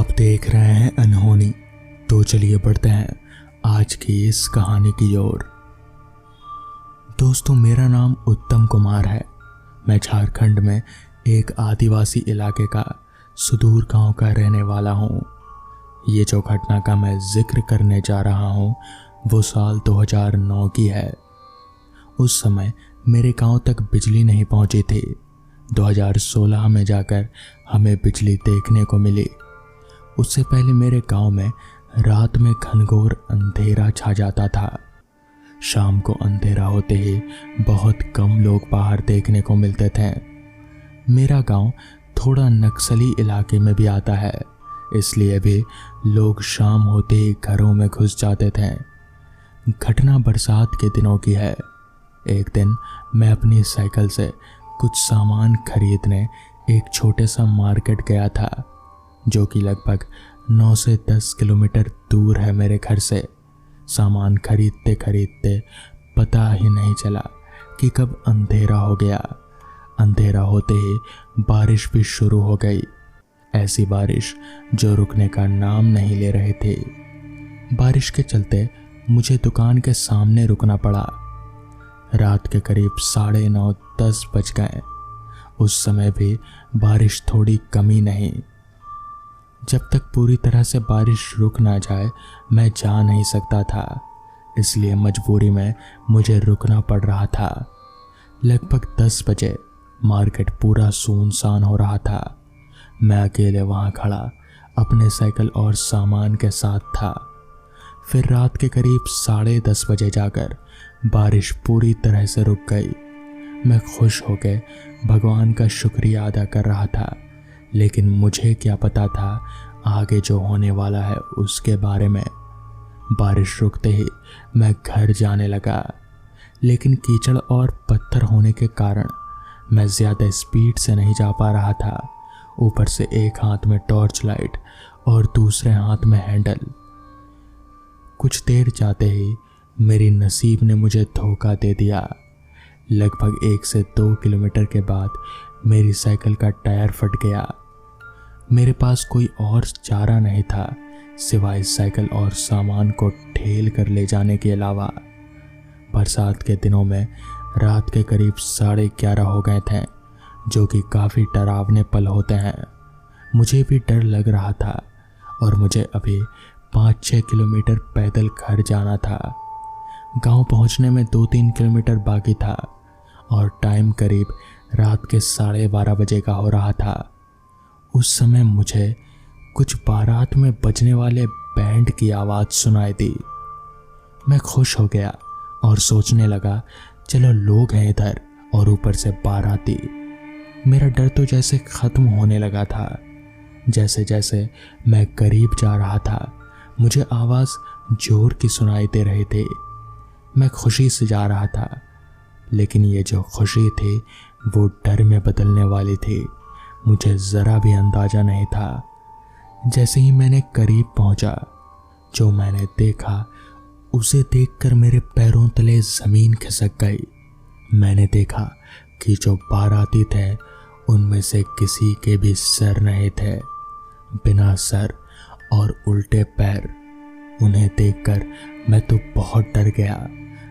आप देख रहे हैं अनहोनी। तो चलिए बढ़ते हैं आज की इस कहानी की ओर। दोस्तों, मेरा नाम उत्तम कुमार है। मैं झारखंड में एक आदिवासी इलाके का सुदूर गांव का रहने वाला हूं। ये जो घटना का मैं जिक्र करने जा रहा हूं वो साल 2009 की है। उस समय मेरे गांव तक बिजली नहीं पहुंची थी। 2016 में जाकर हमें बिजली देखने को मिली। उससे पहले मेरे गांव में रात में घनघोर अंधेरा छा जाता था। शाम को अंधेरा होते ही बहुत कम लोग बाहर देखने को मिलते थे। मेरा गांव थोड़ा नक्सली इलाके में भी आता है, इसलिए भी लोग शाम होते ही घरों में घुस जाते थे। घटना बरसात के दिनों की है। एक दिन मैं अपनी साइकिल से कुछ सामान खरीदने एक छोटे सा मार्केट गया था, जो कि लगभग 9 से 10 किलोमीटर दूर है मेरे घर से। सामान खरीदते खरीदते पता ही नहीं चला कि कब अंधेरा हो गया। अंधेरा होते ही बारिश भी शुरू हो गई। ऐसी बारिश जो रुकने का नाम नहीं ले रहे थे। बारिश के चलते मुझे दुकान के सामने रुकना पड़ा। रात के करीब 9:30-10 बज गए। उस समय भी बारिश थोड़ी कमी नहीं। जब तक पूरी तरह से बारिश रुक ना जाए मैं जा नहीं सकता था, इसलिए मजबूरी में मुझे रुकना पड़ रहा था। लगभग 10 बजे मार्केट पूरा सुनसान हो रहा था। मैं अकेले वहां खड़ा अपने साइकिल और सामान के साथ था। फिर रात के करीब 10:30 बजे जाकर बारिश पूरी तरह से रुक गई। मैं खुश होकर भगवान का शुक्रिया अदा कर रहा था, लेकिन मुझे क्या पता था आगे जो होने वाला है उसके बारे में। बारिश रुकते ही मैं घर जाने लगा, लेकिन कीचड़ और पत्थर होने के कारण मैं ज़्यादा स्पीड से नहीं जा पा रहा था। ऊपर से एक हाथ में टॉर्च लाइट और दूसरे हाथ में हैंडल। कुछ देर जाते ही मेरी नसीब ने मुझे धोखा दे दिया। लगभग 1 से 2 किलोमीटर के बाद मेरी साइकिल का टायर फट गया। मेरे पास कोई और चारा नहीं था सिवाय साइकिल और सामान को ठेल कर ले जाने के अलावा। बरसात के दिनों में रात के करीब 11:30 हो गए थे, जो कि काफ़ी डरावने पल होते हैं। मुझे भी डर लग रहा था और मुझे अभी 5-6 किलोमीटर पैदल घर जाना था। गांव पहुंचने में 2-3 किलोमीटर बाकी था और टाइम करीब रात के 12:30 बजे का हो रहा था। उस समय मुझे कुछ बारात में बजने वाले बैंड की आवाज़ सुनाई दी। मैं खुश हो गया और सोचने लगा, चलो लोग हैं इधर और ऊपर से बाराती। मेरा डर तो जैसे ख़त्म होने लगा था। जैसे जैसे मैं करीब जा रहा था मुझे आवाज़ जोर की सुनाई दे रही थी। मैं खुशी से जा रहा था, लेकिन ये जो खुशी थी वो डर में बदलने वाली थी। मुझे ज़रा भी अंदाज़ा नहीं था। जैसे ही मैंने करीब पहुंचा, जो मैंने देखा उसे देखकर मेरे पैरों तले ज़मीन खिसक गई। मैंने देखा कि जो बाराती थे उनमें से किसी के भी सर नहीं थे, बिना सर और उल्टे पैर। उन्हें देखकर मैं तो बहुत डर गया।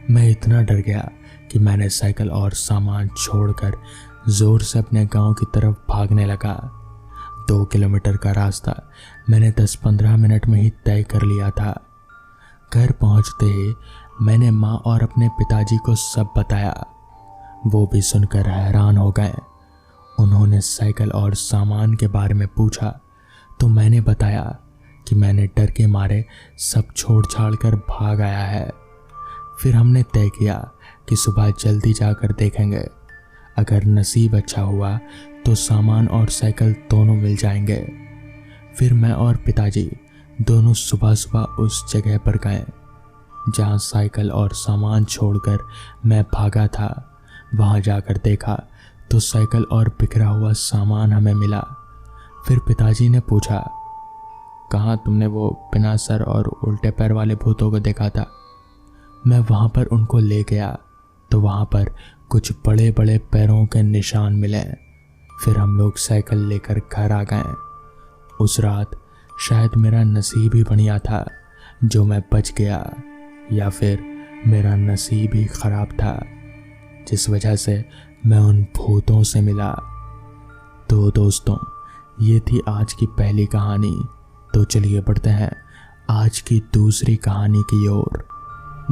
मैं इतना डर गया कि मैंने साइकिल और सामान छोड़कर ज़ोर से अपने गांव की तरफ भागने लगा। 2 किलोमीटर का रास्ता मैंने 10-15 मिनट में ही तय कर लिया था। घर पहुंचते ही मैंने माँ और अपने पिताजी को सब बताया। वो भी सुनकर हैरान हो गए। उन्होंने साइकिल और सामान के बारे में पूछा तो मैंने बताया कि मैंने डर के मारे सब छोड़ छाड़ कर भाग आया है। फिर हमने तय किया कि सुबह जल्दी जाकर देखेंगे। अगर नसीब अच्छा हुआ तो सामान और साइकिल दोनों मिल जाएंगे। फिर मैं और पिताजी दोनों सुबह सुबह उस जगह पर गए जहां साइकिल और सामान छोड़कर मैं भागा था। वहां जाकर देखा तो साइकिल और बिखरा हुआ सामान हमें मिला। फिर पिताजी ने पूछा, कहाँ तुमने वो बिना सर और उल्टे पैर वाले भूतों को देखा था? मैं वहाँ पर उनको ले गया तो वहाँ पर कुछ बड़े बड़े पैरों के निशान मिले। फिर हम लोग साइकिल लेकर घर आ गए। उस रात शायद मेरा नसीब ही बढ़िया था जो मैं बच गया, या फिर मेरा नसीब ही खराब था जिस वजह से मैं उन भूतों से मिला। तो दोस्तों, ये थी आज की पहली कहानी। तो चलिए बढ़ते हैं आज की दूसरी कहानी की ओर।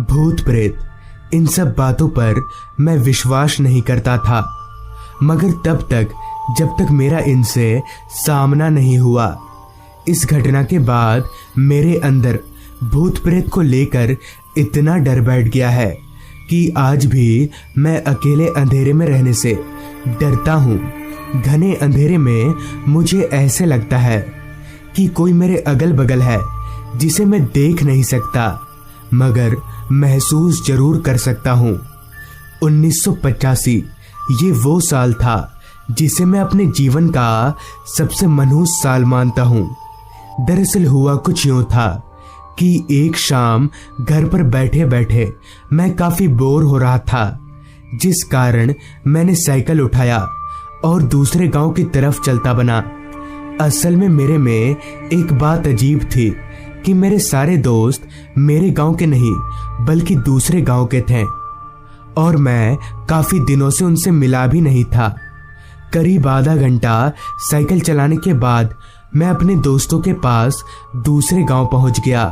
भूत प्रेत इन सब बातों पर मैं विश्वास नहीं करता था, मगर तब तक जब तक मेरा इनसे सामना नहीं हुआ। इस घटना के बाद मेरे अंदर भूत प्रेत को लेकर इतना डर बैठ गया है कि आज भी मैं अकेले अंधेरे में रहने से डरता हूँ। घने अंधेरे में मुझे ऐसे लगता है कि कोई मेरे अगल बगल है जिसे मैं देख नहीं सकता, मगर महसूस जरूर कर सकता हूँ। 1985 ये वो साल था जिसे मैं अपने जीवन का सबसे मनहूस साल मानता हूँ। दरअसल हुआ कुछ यूं था कि एक शाम घर पर बैठे बैठे मैं काफी बोर हो रहा था, जिस कारण मैंने साइकिल उठाया और दूसरे गांव की तरफ चलता बना। असल में मेरे में एक बात अजीब थी कि मेरे सारे दोस्त मेरे गांव के नहीं बल्कि दूसरे गांव के थे और मैं काफी दिनों से उनसे मिला भी नहीं था। करीब आधा घंटा साइकिल चलाने के बाद मैं अपने दोस्तों के पास दूसरे गांव पहुंच गया।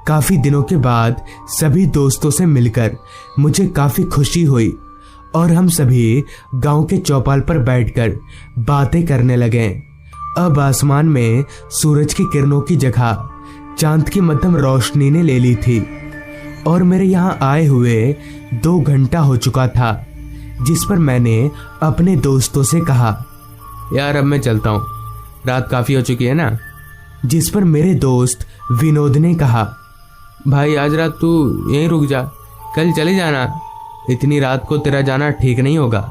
काफी दिनों के बाद सभी दोस्तों से मिलकर मुझे काफी खुशी हुई और हम सभी गांव के चौपाल पर बैठकर बातें करने लगे। अब आसमान में सूरज की किरणों की जगह चांद की मध्यम रोशनी ने ले ली थी और मेरे यहाँ आए हुए 2 घंटा हो चुका था, जिस पर मैंने अपने दोस्तों से कहा, यार अब मैं चलता हूँ, रात काफ़ी हो चुकी है ना। जिस पर मेरे दोस्त विनोद ने कहा, भाई आज रात तू यहीं रुक जा, कल चले जाना। इतनी रात को तेरा जाना ठीक नहीं होगा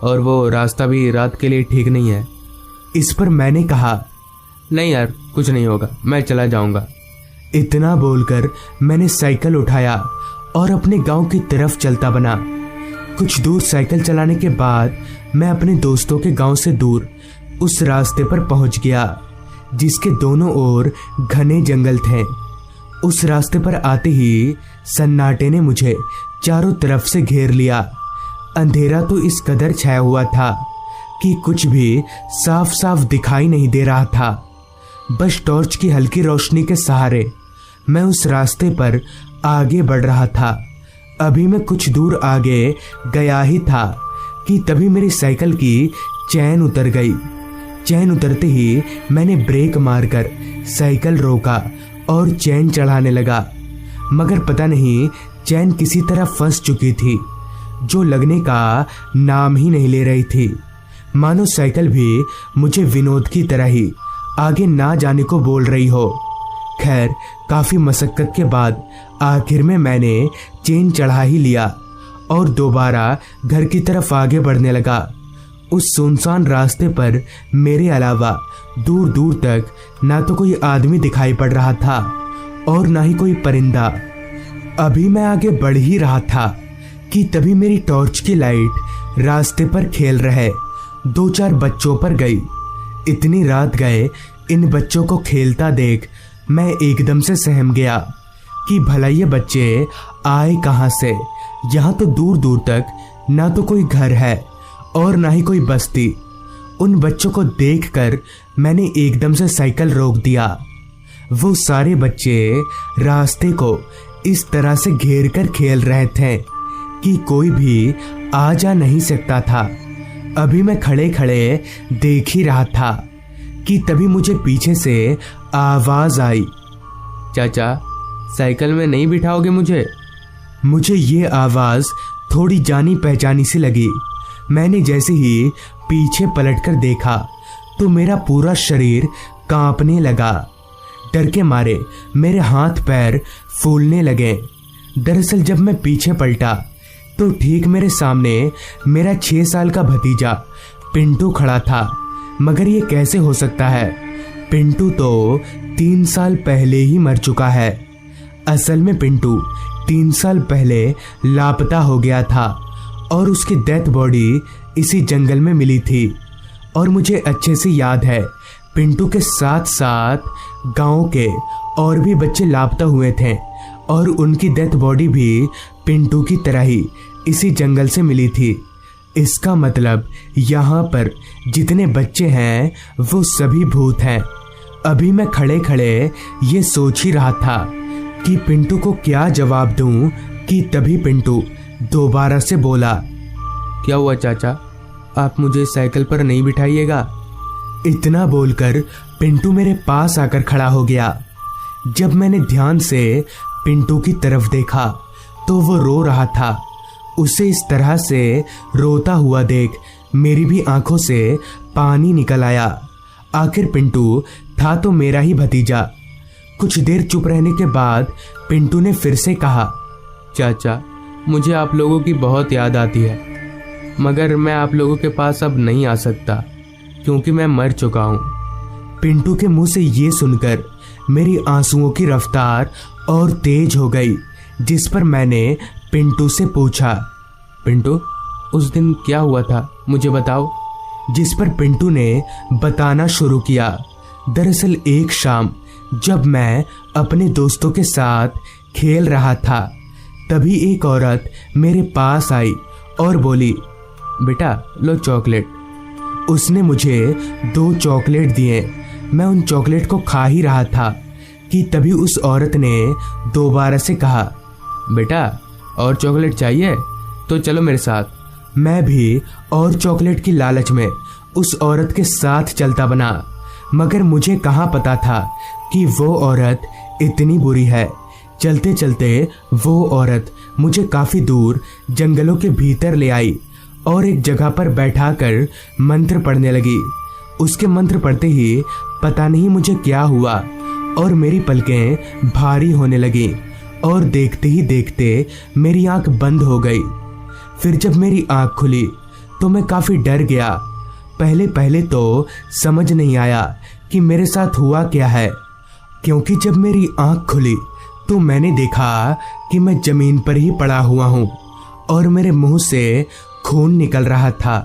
और वो रास्ता भी रात के लिए ठीक नहीं है। इस पर मैंने कहा, नहीं यार कुछ नहीं होगा, मैं चला जाऊंगा। इतना बोलकर मैंने साइकिल उठाया और अपने गांव की तरफ चलता बना। कुछ दूर साइकिल चलाने के बाद मैं अपने दोस्तों के गांव से दूर उस रास्ते पर पहुंच गया जिसके दोनों ओर घने जंगल थे। उस रास्ते पर आते ही सन्नाटे ने मुझे चारों तरफ से घेर लिया। अंधेरा तो इस कदर छाया हुआ था कि कुछ भी साफ साफ दिखाई नहीं दे रहा था। बस टॉर्च की हल्की रोशनी के सहारे मैं उस रास्ते पर आगे बढ़ रहा था। अभी मैं कुछ दूर आगे गया ही था कि तभी मेरी साइकिल की चैन उतर गई। चैन उतरते ही मैंने ब्रेक मारकर साइकिल रोका और चैन चढ़ाने लगा, मगर पता नहीं चैन किसी तरह फंस चुकी थी जो लगने का नाम ही नहीं ले रही थी। मानो साइकिल भी मुझे विनोद की तरह ही आगे ना जाने को बोल रही हो। खैर काफी मशक्कत के बाद आखिर में मैंने चेन चढ़ा ही लिया और दोबारा घर की तरफ आगे बढ़ने लगा। उस सुनसान रास्ते पर मेरे अलावा दूर दूर तक ना तो कोई आदमी दिखाई पड़ रहा था और ना ही कोई परिंदा। अभी मैं आगे बढ़ ही रहा था कि तभी मेरी टॉर्च की लाइट रास्ते पर खेल रहे 2-4 बच्चों पर गई। इतनी रात गए इन बच्चों को खेलता देख मैं एकदम से सहम गया कि भला ये बच्चे आए कहाँ से। यहाँ तो दूर दूर तक ना तो कोई घर है और ना ही कोई बस्ती। उन बच्चों को देखकर मैंने एकदम से साइकिल रोक दिया। वो सारे बच्चे रास्ते को इस तरह से घेर कर खेल रहे थे कि कोई भी आ जा नहीं सकता था। अभी मैं खड़े खड़े देख ही रहा था कि तभी मुझे पीछे से आवाज आई, चाचा साइकिल में नहीं बिठाओगे मुझे? मुझे ये आवाज थोड़ी जानी पहचानी सी लगी। मैंने जैसे ही पीछे पलटकर देखा तो मेरा पूरा शरीर कांपने लगा। डर के मारे मेरे हाथ पैर फूलने लगे। दरअसल जब मैं पीछे पलटा तो ठीक मेरे सामने मेरा 6 साल का भतीजा पिंटू खड़ा था। मगर ये कैसे हो सकता है? पिंटू तो 3 साल पहले ही मर चुका है। असल में पिंटू 3 साल पहले लापता हो गया था और उसकी डेथ बॉडी इसी जंगल में मिली थी। और मुझे अच्छे से याद है पिंटू के साथ साथ गांव के और भी बच्चे लापता हुए थे और उनकी डेथ बॉडी भी पिंटू की तरह ही इसी जंगल से मिली थी। इसका मतलब यहाँ पर जितने बच्चे हैं वो सभी भूत हैं। अभी मैं खड़े खड़े ये सोच ही रहा था कि पिंटू को क्या जवाब दूं कि तभी पिंटू दोबारा से बोला, क्या हुआ चाचा, आप मुझे साइकिल पर नहीं बिठाइएगा? इतना बोलकर पिंटू मेरे पास आकर खड़ा हो गया। जब मैंने ध्यान से पिंटू की तरफ देखा तो वो रो रहा था। उसे इस तरह से रोता हुआ देख मेरी भी आंखों से पानी निकल आया। आखिर पिंटू था तो मेरा ही भतीजा। कुछ देर चुप रहने के बाद पिंटू ने फिर से कहा, चाचा, मुझे आप लोगों की बहुत याद आती है, मगर मैं आप लोगों के पास अब नहीं आ सकता क्योंकि मैं मर चुका हूँ। पिंटू के मुंह से ये सुनकर मेरी आंसुओं की रफ्तार और तेज हो गई, जिस पर मैंने पिंटू से पूछा, पिंटू, उस दिन क्या हुआ था, मुझे बताओ। जिस पर पिंटू ने बताना शुरू किया। दरअसल एक शाम जब मैं अपने दोस्तों के साथ खेल रहा था, तभी एक औरत मेरे पास आई और बोली, बेटा लो चॉकलेट। उसने मुझे 2 चॉकलेट दिए। मैं उन चॉकलेट को खा ही रहा था कि तभी उस औरत ने दोबारा से कहा, बेटा और चॉकलेट चाहिए तो चलो मेरे साथ। मैं भी और चॉकलेट की लालच में उस औरत के साथ चलता बना, मगर मुझे कहाँ पता था कि वो औरत इतनी बुरी है। चलते चलते वो औरत मुझे काफी दूर जंगलों के भीतर ले आई और एक जगह पर बैठाकर मंत्र पढ़ने लगी। उसके मंत्र पढ़ते ही पता नहीं मुझे क्या हुआ और मेरी पलकें भारी होने लगी और देखते ही देखते मेरी आंख बंद हो गई। फिर जब मेरी आंख खुली तो मैं काफी डर गया। पहले तो समझ नहीं आया कि मेरे साथ हुआ क्या है, क्योंकि जब मेरी आंख खुली तो मैंने देखा कि मैं जमीन पर ही पड़ा हुआ हूँ और मेरे मुंह से खून निकल रहा था।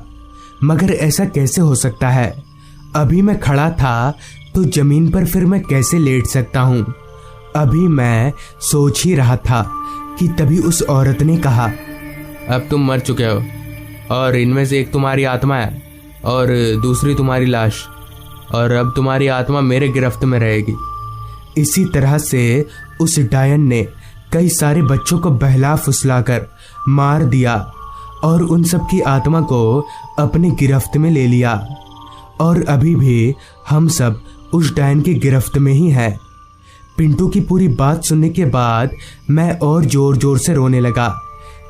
मगर ऐसा कैसे हो सकता है? अभी मैं खड़ा था तो जमीन पर फिर मैं कैसे लेट सकता हूँ? अभी मैं सोच ही रहा था कि तभी उस औरत ने कहा, अब तुम मर चुके हो और इनमें से एक तुम्हारी आत्मा है और दूसरी तुम्हारी लाश, और अब तुम्हारी आत्मा मेरे गिरफ्त में रहेगी। इसी तरह से उस डायन ने कई सारे बच्चों को बहला फुसलाकर मार दिया और उन सब की आत्मा को अपने गिरफ्त में ले लिया। और अभी भी हम सब उस डायन की गिरफ्त में ही हैं। पिंटू की पूरी बात सुनने के बाद मैं और जोर जोर से रोने लगा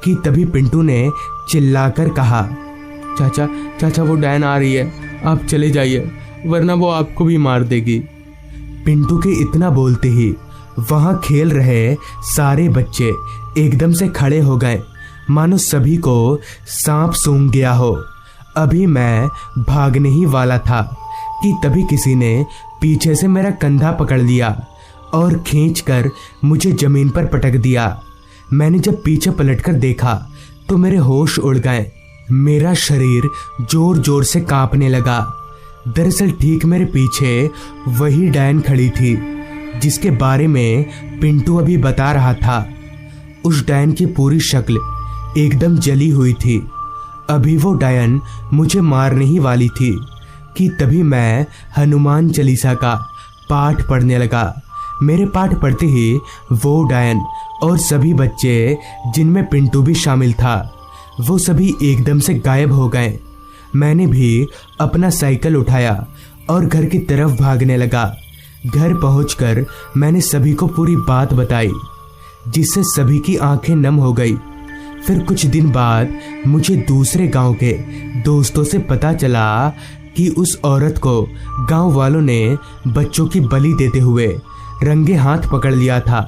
कि तभी पिंटू ने चिल्लाकर कहा, चाचा चाचा, वो डायन आ रही है, आप चले जाइए वरना वो आपको भी मार देगी। पिंटू के इतना बोलते ही वहां खेल रहे सारे बच्चे एकदम से खड़े हो गए, मानो सभी को सांप सूंघ गया हो। अभी मैं भागने ही वाला था कि तभी किसी ने पीछे से मेरा कंधा पकड़ लिया और खींचकर मुझे जमीन पर पटक दिया। मैंने जब पीछे पलटकर देखा तो मेरे होश उड़ गए। मेरा शरीर जोर जोर से कांपने लगा। दरअसल ठीक मेरे पीछे वही डायन खड़ी थी जिसके बारे में पिंटू अभी बता रहा था। उस डायन की पूरी शक्ल एकदम जली हुई थी। अभी वो डायन मुझे मारने ही वाली थी कि तभी मैं हनुमान चालीसा का पाठ पढ़ने लगा। मेरे पाठ पढ़ते ही वो डायन और सभी बच्चे, जिनमें पिंटू भी शामिल था, वो सभी एकदम से गायब हो गए। मैंने भी अपना साइकिल उठाया और घर की तरफ भागने लगा। घर पहुंचकर मैंने सभी को पूरी बात बताई, जिससे सभी की आंखें नम हो गई। फिर कुछ दिन बाद मुझे दूसरे गांव के दोस्तों से पता चला कि उस औरत को गांव वालों ने बच्चों की बलि देते हुए रंगे हाथ पकड़ लिया था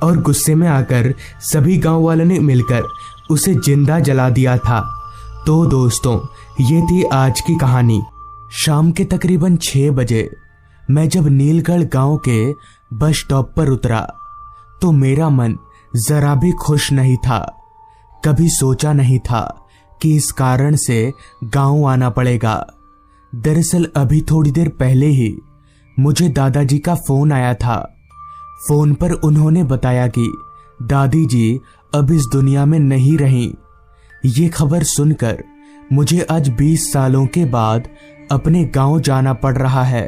और गुस्से में आकर सभी गांव वालों ने मिलकर उसे जिंदा जला दिया था। तो दोस्तों, ये थी आज की कहानी। शाम के तकरीबन 6 बजे मैं जब नीलगढ़ गांव के बस स्टॉप पर उतरा तो मेरा मन जरा भी खुश नहीं था। कभी सोचा नहीं था कि इस कारण से गांव आना पड़ेगा। दरअसल अभी थोड़ी देर पहले ही मुझे दादाजी का फोन आया था। फोन पर उन्होंने बताया कि दादी जी अब इस दुनिया में नहीं रहीं। ये खबर सुनकर मुझे आज 20 सालों के बाद अपने गांव जाना पड़ रहा है,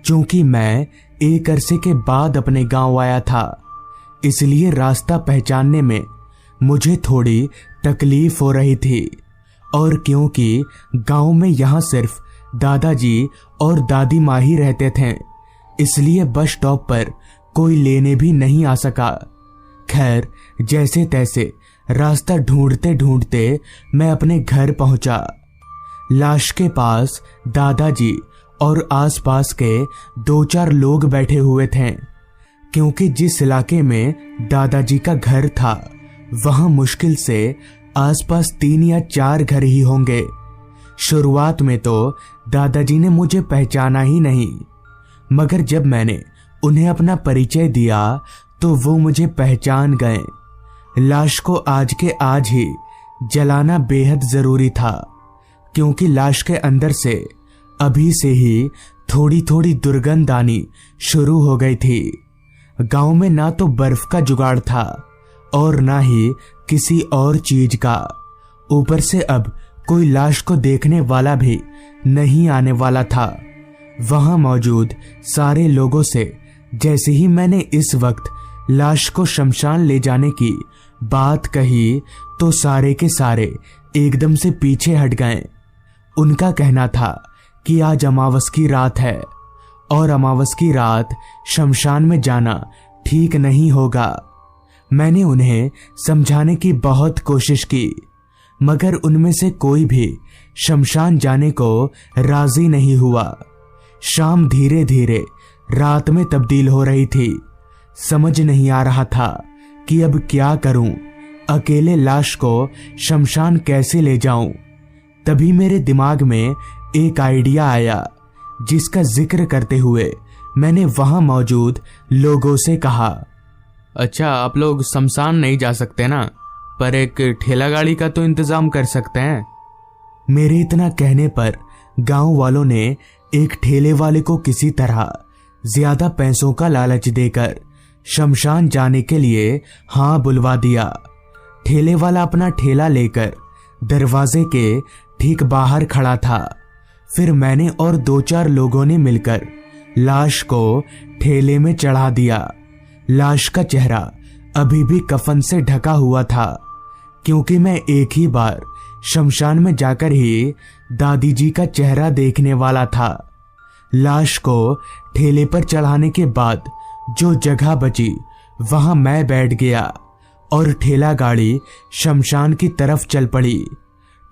क्योंकि मैं एक अरसे के बाद अपने गांव आया था। इसलिए रास्ता पहचानने में मुझे थोड़ी तकलीफ हो रही थी, और क्योंकि गांव में यहाँ सिर्फ दादाजी और दादी माँ ही रहते थे, इसलिए बस स्टॉप पर कोई लेने भी नहीं आ सका। खैर, जैसे तैसे रास्ता ढूंढते ढूंढते मैं अपने घर पहुंचा। लाश के पास दादाजी और आसपास के 2-4 लोग बैठे हुए थे, क्योंकि जिस इलाके में दादाजी का घर था वहां मुश्किल से आसपास 3 या 4 घर ही होंगे। शुरुआत में तो दादाजी ने मुझे पहचाना ही नहीं, मगर जब मैंने उन्हें अपना परिचय दिया तो वो मुझे पहचान गए। लाश को आज के आज ही जलाना बेहद जरूरी था, क्योंकि लाश के अंदर से अभी से ही थोड़ी थोड़ी दुर्गंध आनी शुरू हो गई थी। गांव में ना तो बर्फ का जुगाड़ था और ना ही किसी और चीज का। ऊपर से अब कोई लाश को देखने वाला भी नहीं आने वाला था। वहां मौजूद सारे लोगों से जैसे ही मैंने इस वक्त लाश को शमशान ले जाने की बात कही तो सारे के सारे एकदम से पीछे हट गए। उनका कहना था कि आज अमावस की रात है और अमावस की रात शमशान में जाना ठीक नहीं होगा। मैंने उन्हें समझाने की बहुत कोशिश की, मगर उनमें से कोई भी शमशान जाने को राजी नहीं हुआ। शाम धीरे धीरे रात में तब्दील हो रही थी। समझ नहीं आ रहा था कि अब क्या करूं, अकेले लाश को शमशान कैसे ले जाऊं। तभी मेरे दिमाग में एक आइडिया आया, जिसका जिक्र करते हुए मैंने वहां मौजूद लोगों से कहा, अच्छा, आप लोग शमशान नहीं जा सकते ना, पर एक ठेला गाड़ी का तो इंतजाम कर सकते हैं। मेरे इतना कहने पर गांव वालों ने एक ठेले वाले को किसी तरह ज्यादा पैसों का लालच देकर शमशान जाने के लिए हाँ बुलवा दिया। ठेले वाला अपना ठेला लेकर दरवाजे के ठीक बाहर खड़ा था। फिर मैंने और 2-4 लोगों ने मिलकर लाश को ठेले में चढ़ा दिया। लाश का चेहरा अभी भी कफन से ढका हुआ था, क्योंकि मैं एक ही बार शमशान में जाकर ही दादी जी का चेहरा देखने वाला था। लाश को ठेले पर चढ़ाने के बाद जो जगह बची वहां मैं बैठ गया और ठेला गाड़ी शमशान की तरफ चल पड़ी।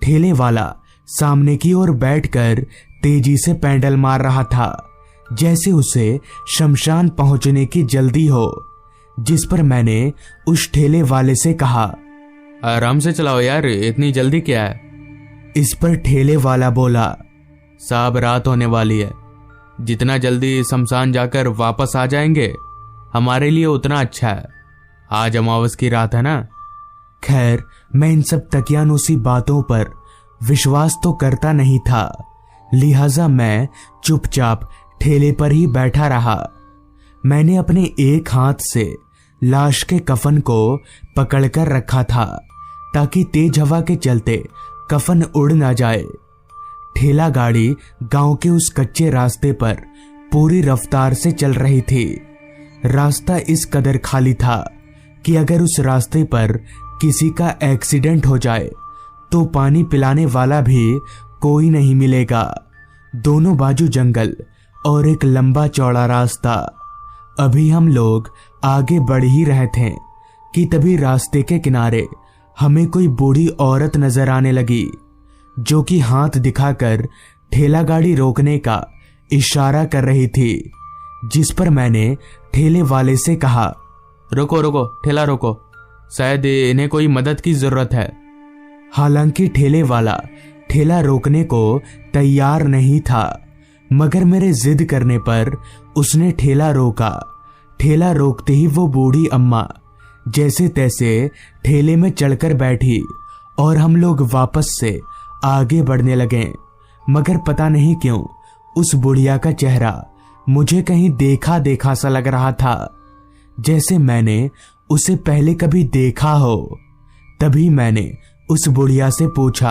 ठेले वाला सामने की ओर बैठकर तेजी से पैडल मार रहा था, जैसे उसे शमशान पहुंचने की जल्दी हो। जिस पर मैंने उस ठेले वाले से कहा, आराम से चलाओ यार, इतनी जल्दी क्या है। इस पर ठेले वाला बोला, साहब रात होने वाली है, जितना जल्दी शमशान जाकर वापस आ जाएंगे हमारे लिए उतना अच्छा है। आज अमावस की रात है ना। खैर, मैं इन सब तकियानुसी बातों पर विश्वास तो करता नहीं था, लिहाजा मैं चुपचाप ठेले पर ही बैठा रहा। मैंने अपने एक हाथ से लाश के कफन को पकड़कर रखा था, ताकि तेज हवा के चलते कफन उड़ ना जाए। ठेला गाड़ी गांव के उस कच्चे रास्ते पर पूरी रफ्तार से चल रही थी। रास्ता इस कदर खाली था कि अगर उस रास्ते पर किसी का एक्सीडेंट हो जाए तो पानी पिलाने वाला भी कोई नहीं मिलेगा। दोनों बाजू जंगल और एक लंबा चौड़ा रास्ता। अभी हम लोग आगे बढ़ ही रहे थे कि तभी रास्ते के किनारे हमें कोई बूढ़ी औरत नजर आने लगी, जो कि हाथ दिखाकर ठेला गाड़ी रोकने का इशारा कर रही थी। जिस पर मैंने ठेले वाले से कहा, रोको रोको, ठेला रोको, शायद इन्हें कोई मदद की जरूरत है। हालांकि ठेले वाला ठेला रोकने को तैयार नहीं था, मगर मेरे जिद करने पर उसने ठेला रोका। ठेला रोकते ही वो बूढ़ी अम्मा जैसे तैसे ठेले में चढ़कर बैठी और हम लोग वापस से आगे बढ़ने लगे। मगर पता नहीं क्यों उस बुढ़िया का चेहरा मुझे कहीं देखा देखा सा लग रहा था, जैसे मैंने उसे पहले कभी देखा हो। तभी मैंने उस बुढ़िया से पूछा,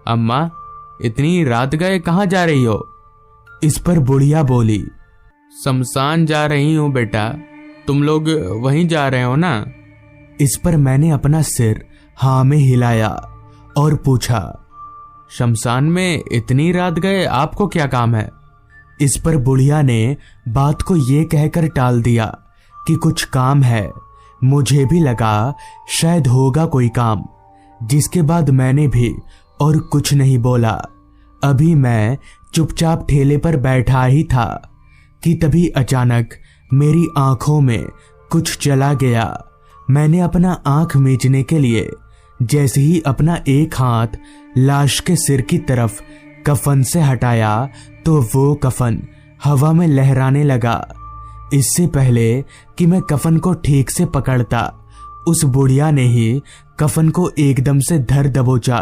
अम्मा इतनी रात गए कहाँ जा रही हो? इस पर बुढ़िया बोली, शमशान जा रही हूँ बेटा, तुम लोग वहीं जा रहे हो ना? इस पर मैंने अपना सिर हाँ में हिलाया और पूछा, शमशान में इतनी रात गए आपको क्या काम है? इस पर बुढ़िया ने बात को ये कहकर टाल दिया कि कुछ काम है। मुझे भी लगा शायद होगा कोई काम, जिसके बाद मैंने भी और कुछ नहीं बोला। अभी मैं चुपचाप ठेले पर बैठा ही था कि तभी अचानक मेरी आंखों में कुछ चला गया। मैंने अपना आंख मीचने के लिए जैसे ही अपना एक हाथ लाश के सिर की तरफ कफन से हटाया तो वो कफन हवा में लहराने लगा। इससे पहले कि मैं कफन को ठीक से पकड़ता, उस बुढ़िया ने ही कफन को एकदम से धर दबोचा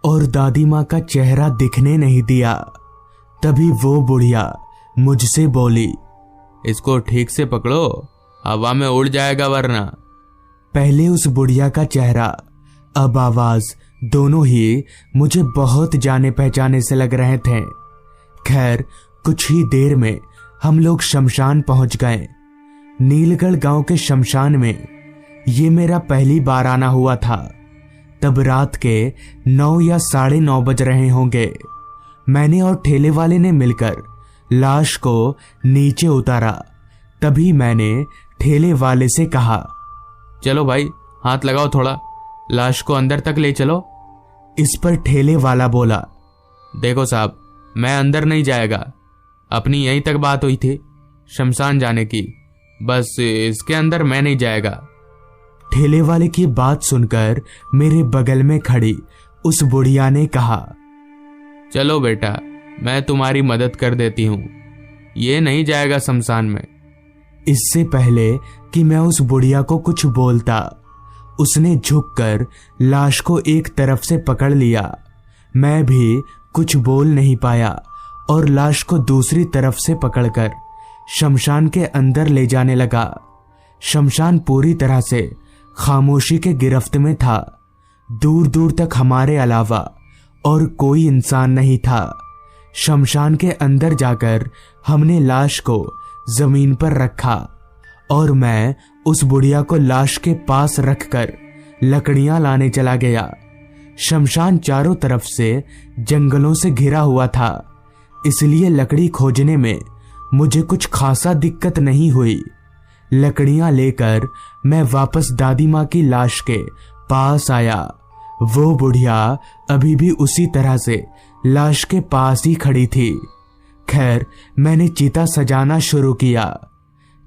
और दादी माँ का चेहरा दिखने नहीं दिया। तभी वो बुढ़िया मुझसे बोली, इसको ठीक से पकड़ो, हवा में उड़ जाएगा वरना। पहले उस बुढ़िया का चेहरा, अब आवाज, दोनों ही मुझे बहुत जाने पहचाने से लग रहे थे। खैर कुछ ही देर में हम लोग शमशान पहुंच गए। नीलगढ़ गांव के शमशान में ये मेरा पहली बार आना हुआ था। तब रात के 9 या 9:30 बज रहे होंगे। मैंने और ठेले वाले ने मिलकर लाश को नीचे उतारा। तभी मैंने ठेले वाले से कहा, चलो भाई हाथ लगाओ थोड़ा, लाश को अंदर तक ले चलो। इस पर ठेले वाला बोला, देखो साहब, मैं अंदर नहीं जाएगा, अपनी यहीं तक बात हुई थी शमशान जाने की, बस इसके अंदर मैं नहीं जाएगा। ठेले वाले की बात सुनकर मेरे बगल में खड़ी उस बुढ़िया ने कहा, चलो बेटा मैं तुम्हारी मदद कर देती हूँ, ये नहीं जाएगा शमशान में। इससे पहले कि मैं उस बुढ़िया को कुछ बोलता, उसने झुककर लाश को एक तरफ से पकड़ लिया। मैं भी कुछ बोल नहीं पाया और लाश को दूसरी तरफ से पकड़कर शमशान के अंदर ले जाने लगा। शमशान पूरी तरह से खामोशी के गिरफ्त में था। दूर दूर तक हमारे अलावा और कोई इंसान नहीं था। शमशान के अंदर जाकर हमने लाश को जमीन पर रखा और मैं उस बुढ़िया को लाश के पास रखकर लकड़ियां लाने चला गया। शमशान चारों तरफ से जंगलों से घिरा हुआ था, इसलिए लकड़ी खोजने में मुझे कुछ खासा दिक्कत नहीं हुई। लकड़ियां लेकर मैं वापस दादी माँ की लाश के पास आया। वो बुढ़िया अभी भी उसी तरह से लाश के पास ही खड़ी थी। खैर मैंने चिता सजाना शुरू किया।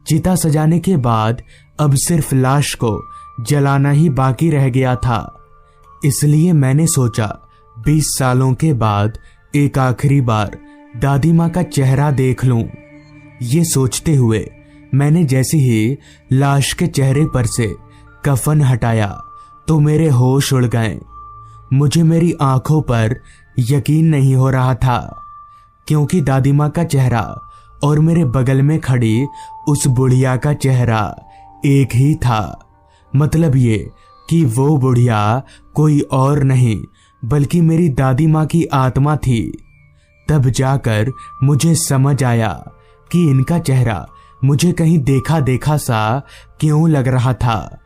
चिता सजाने के बाद अब सिर्फ लाश को जलाना ही बाकी रह गया था। इसलिए मैंने सोचा 20 सालों के बाद एक आखिरी बार दादी माँ का चेहरा देख लूं। ये सोचते हुए मैंने जैसे ही लाश के चेहरे पर से कफन हटाया तो मेरे होश उड़ गए। मुझे मेरी आंखों पर यकीन नहीं हो रहा था, क्योंकि दादी माँ का चेहरा और मेरे बगल में खड़ी उस बुढ़िया का चेहरा एक ही था। मतलब ये कि वो बुढ़िया कोई और नहीं बल्कि मेरी दादी माँ की आत्मा थी। तब जाकर मुझे समझ आया कि इनका चेहरा मुझे कहीं देखा देखा सा क्यों लग रहा था,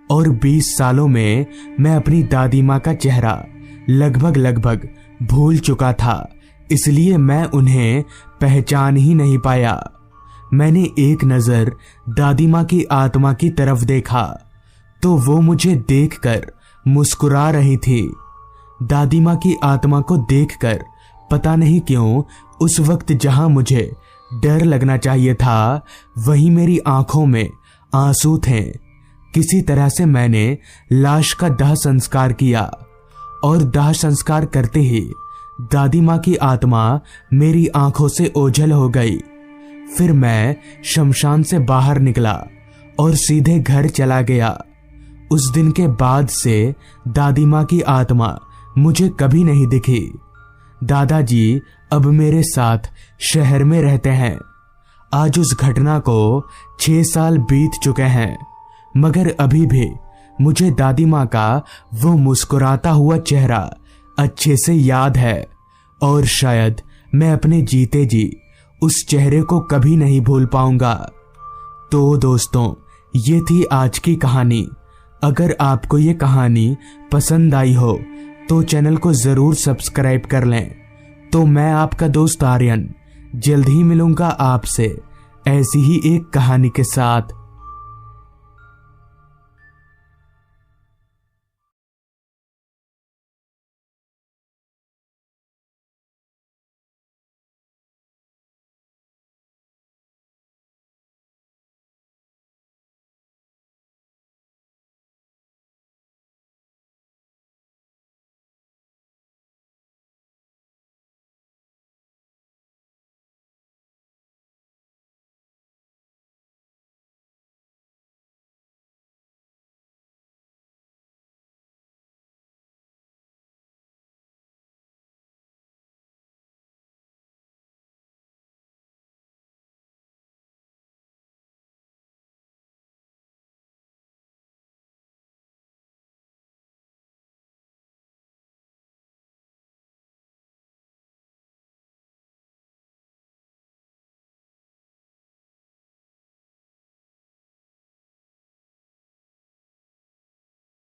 और 20 सालों में मैं अपनी दादी माँ का चेहरा लगभग भूल चुका था। इसलिए मैं उन्हें पहचान ही नहीं पाया। मैंने एक नजर दादी माँ की आत्मा की तरफ देखा तो वो मुझे देखकर मुस्कुरा रही थी। दादी माँ की आत्मा को देखकर पता नहीं क्यों उस वक्त जहां मुझे डर लगना चाहिए था, वहीं मेरी आंखों में आंसू थे। किसी तरह से मैंने लाश का दाह संस्कार किया और दाह संस्कार करते ही दादी माँ की आत्मा मेरी आंखों से ओझल हो गई। फिर मैं शमशान से बाहर निकला और सीधे घर चला गया। उस दिन के बाद से दादी माँ की आत्मा मुझे कभी नहीं दिखी। दादाजी अब मेरे साथ शहर में रहते हैं। आज उस घटना को 6 साल बीत चुके हैं, मगर अभी भी मुझे दादी माँ का वो मुस्कुराता हुआ चेहरा अच्छे से याद है और शायद मैं अपने जीते जी उस चेहरे को कभी नहीं भूल पाऊंगा। तो दोस्तों, ये थी आज की कहानी। अगर आपको ये कहानी पसंद आई हो तो चैनल को ज़रूर सब्सक्राइब कर लें। तो मैं आपका दोस्त आर्यन जल्द ही मिलूंगा आपसे ऐसी ही एक कहानी के साथ।